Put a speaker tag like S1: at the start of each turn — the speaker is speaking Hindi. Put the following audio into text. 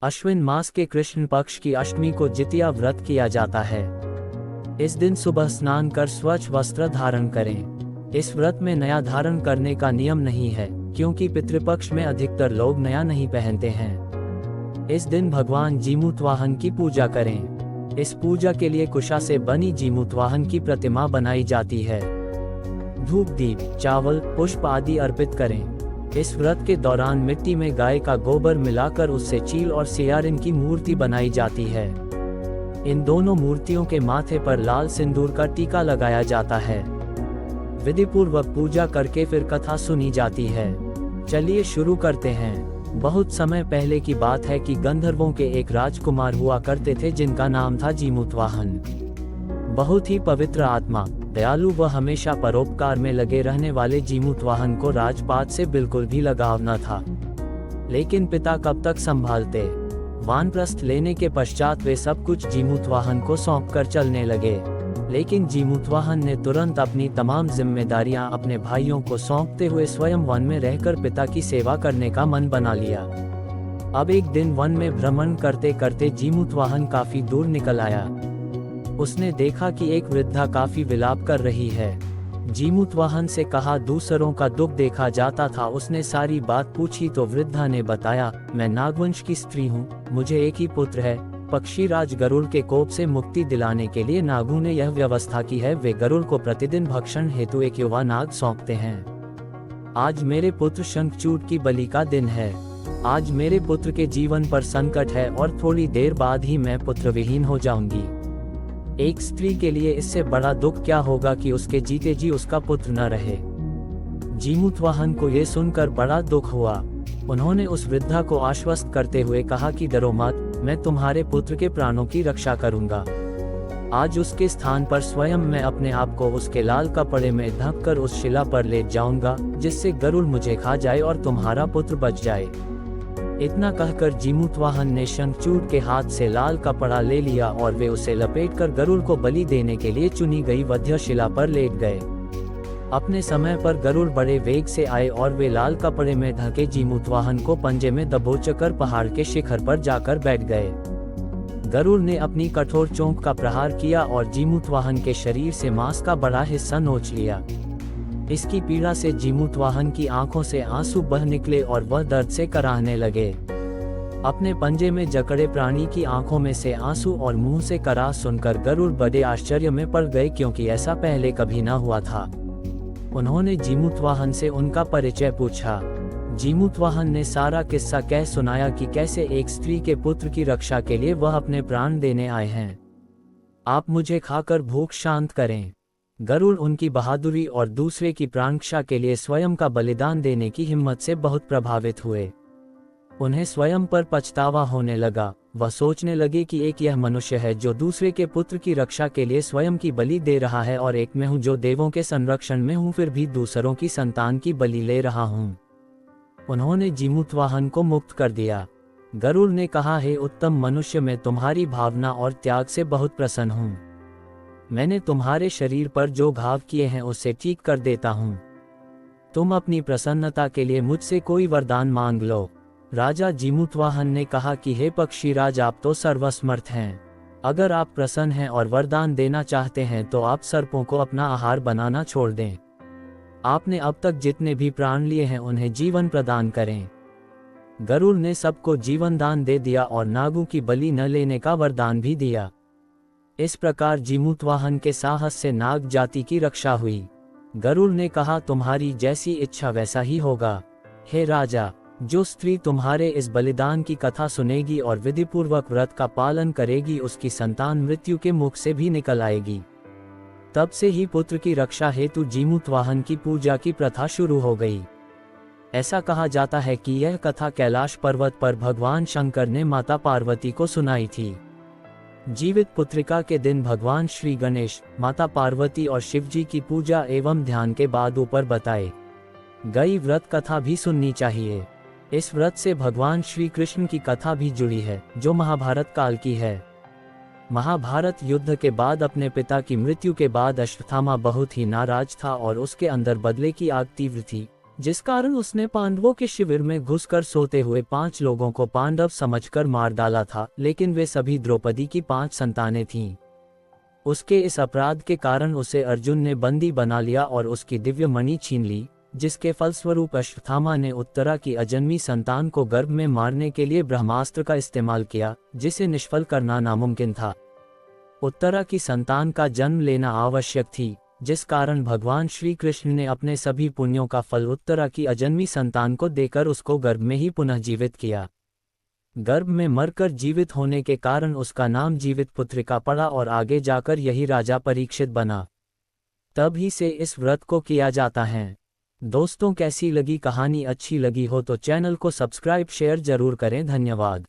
S1: अश्विन मास के कृष्ण पक्ष की अष्टमी को जितिया व्रत किया जाता है। इस दिन सुबह स्नान कर स्वच्छ वस्त्र धारण करें। इस व्रत में नया धारण करने का नियम नहीं है, क्योंकि पितृपक्ष में अधिकतर लोग नया नहीं पहनते हैं। इस दिन भगवान जीमूतवाहन की पूजा करें। इस पूजा के लिए कुशा से बनी जीमूतवाहन की प्रतिमा बनाई जाती है। धूप, दीप, चावल, पुष्प आदि अर्पित करें। इस व्रत के दौरान मिट्टी में गाय का गोबर मिलाकर उससे चील और सियारिन की मूर्ति बनाई जाती है। इन दोनों मूर्तियों के माथे पर लाल सिंदूर का टीका लगाया जाता है। विधिपूर्वक पूजा करके फिर कथा सुनी जाती है। चलिए शुरू करते हैं। बहुत समय पहले की बात है कि गंधर्वों के एक राजकुमार हुआ करते थे जिनका नाम था जीमूतवाहन। बहुत ही पवित्र आत्मा, दयालु व हमेशा परोपकार में लगे रहने वाले जीमूतवाहन को राजपाट से बिल्कुल भी लगाव न था। लेकिन पिता कब तक संभालते। वानप्रस्थ लेने के पश्चात वे सब कुछ जीमूतवाहन को सौंपकर चलने लगे। लेकिन जीमूतवाहन ने तुरंत अपनी तमाम जिम्मेदारियां अपने भाइयों को सौंपते हुए स्वयं वन में रहकर पिता की सेवा करने का मन बना लिया। अब एक दिन वन में भ्रमण करते करते जीमूतवाहन काफी दूर निकल आया। उसने देखा कि एक वृद्धा काफी विलाप कर रही है। जीमूतवाहन से कहा, दूसरों का दुख देखा जाता था। उसने सारी बात पूछी तो वृद्धा ने बताया, मैं नागवंश की स्त्री हूँ, मुझे एक ही पुत्र है। पक्षीराज गरुड़ के कोप से मुक्ति दिलाने के लिए नागों ने यह व्यवस्था की है। वे गरुड़ को प्रतिदिन भक्षण हेतु एक युवा नाग सौंपते हैं। आज मेरे पुत्र शंखचूड की बलि का दिन है। आज मेरे पुत्र के जीवन पर संकट है और थोड़ी देर बाद ही मैं पुत्र विहीन हो जाऊंगी। एक स्त्री के लिए इससे बड़ा दुख क्या होगा कि उसके जीते जी उसका पुत्र न रहे। जीमूतवाहन को ये सुनकर बड़ा दुख हुआ। उन्होंने उस वृद्धा को आश्वस्त करते हुए कहा कि डरो मत, मैं तुम्हारे पुत्र के प्राणों की रक्षा करूंगा। आज उसके स्थान पर स्वयं मैं अपने आप को उसके लाल कपड़े में ढककर उस शिला पर लेट जाऊंगा, जिससे गरुड़ मुझे खा जाए और तुम्हारा पुत्र बच जाए। इतना कहकर जीमूतवाहन ने शंखचूड के हाथ से लाल कपड़ा ले लिया और वे उसे लपेटकर गरुड़ को बलि देने के लिए चुनी गई वध्य शिला पर लेट गए। अपने समय पर गरुड़ बड़े वेग से आए और वे लाल कपड़े में ढके जीमूतवाहन को पंजे में दबोचकर पहाड़ के शिखर पर जाकर बैठ गए। गरुड़ ने अपनी कठोर चोंच का प्रहार किया और जीमूतवाहन के शरीर से मांस का बड़ा हिस्सा नोच लिया। इसकी पीड़ा से जीमूतवाहन की आंखों से आंसू बह निकले और वह दर्द से कराहने लगे। अपने पंजे में जकड़े प्राणी की आंखों में से आंसू और मुंह से कराह सुनकर गरुड़ बड़े आश्चर्य में पड़ गए, क्योंकि ऐसा पहले कभी न हुआ था। उन्होंने जीमूतवाहन से उनका परिचय पूछा। जीमूतवाहन ने सारा किस्सा कह सुनाया कि कैसे एक स्त्री के पुत्र की रक्षा के लिए वह अपने प्राण देने आए हैं। आप मुझे खाकर भूख शांत करें। गरुड़ उनकी बहादुरी और दूसरे की प्राणरक्षा के लिए स्वयं का बलिदान देने की हिम्मत से बहुत प्रभावित हुए। उन्हें स्वयं पर पछतावा होने लगा। वह सोचने लगे कि एक यह मनुष्य है जो दूसरे के पुत्र की रक्षा के लिए स्वयं की बलि दे रहा है, और एक मैं हूँ जो देवों के संरक्षण में हूँ फिर भी दूसरों की संतान की बलि ले रहा हूँ। उन्होंने जीमूतवाहन को मुक्त कर दिया। गरुड़ ने कहा, हे उत्तम मनुष्य, मैं तुम्हारी भावना और त्याग से बहुत प्रसन्न हूँ। मैंने तुम्हारे शरीर पर जो घाव किए हैं उसे ठीक कर देता हूँ। तुम अपनी प्रसन्नता के लिए मुझसे कोई वरदान मांग लो। राजा जीमूतवाहन ने कहा कि हे पक्षीराज, आप तो सर्वसमर्थ हैं। अगर आप प्रसन्न हैं और वरदान देना चाहते हैं तो आप सर्पों को अपना आहार बनाना छोड़ दें। आपने अब तक जितने भी प्राण लिए हैं उन्हें जीवन प्रदान करें। गरुड़ ने सबको जीवन दान दे दिया और नागों की बलि न लेने का वरदान भी दिया। इस प्रकार जीमूतवाहन के साहस से नाग जाति की रक्षा हुई। गरुड़ ने कहा, तुम्हारी जैसी इच्छा वैसा ही होगा। हे राजा, जो स्त्री तुम्हारे इस बलिदान की कथा सुनेगी और विधिपूर्वक व्रत का पालन करेगी, उसकी संतान मृत्यु के मुख से भी निकल आएगी। तब से ही पुत्र की रक्षा हेतु जीमूतवाहन की पूजा की प्रथा शुरू हो गई। ऐसा कहा जाता है कि यह कथा कैलाश पर्वत पर भगवान शंकर ने माता पार्वती को सुनाई थी। जीवित पुत्रिका के दिन भगवान श्री गणेश, माता पार्वती और शिवजी की पूजा एवं ध्यान के बाद ऊपर बताए गई व्रत कथा भी सुननी चाहिए। इस व्रत से भगवान श्री कृष्ण की कथा भी जुड़ी है, जो महाभारत काल की है। महाभारत युद्ध के बाद अपने पिता की मृत्यु के बाद अश्वत्थामा बहुत ही नाराज था और उसके अंदर बदले की आग तीव्र थी। जिस कारण उसने पांडवों के शिविर में घुसकर सोते हुए 5 लोगों को पांडव समझकर मार डाला था, लेकिन वे सभी द्रौपदी की 5 संतानें थीं। उसके इस अपराध के कारण उसे अर्जुन ने बंदी बना लिया और उसकी दिव्य मणि छीन ली, जिसके फलस्वरूप अश्वत्थामा ने उत्तरा की अजन्मी संतान को गर्भ में मारने के लिए ब्रह्मास्त्र का इस्तेमाल किया, जिसे निष्फल करना नामुमकिन था। उत्तरा की संतान का जन्म लेना आवश्यक थी, जिस कारण भगवान श्री कृष्ण ने अपने सभी पुण्यों का फल उत्तरा की अजन्मी संतान को देकर उसको गर्भ में ही पुनः जीवित किया। गर्भ में मरकर जीवित होने के कारण उसका नाम जीवित पुत्रिका पड़ा और आगे जाकर यही राजा परीक्षित बना। तब ही से इस व्रत को किया जाता है। दोस्तों, कैसी लगी कहानी? अच्छी लगी हो तो चैनल को सब्सक्राइब शेयर जरूर करें। धन्यवाद।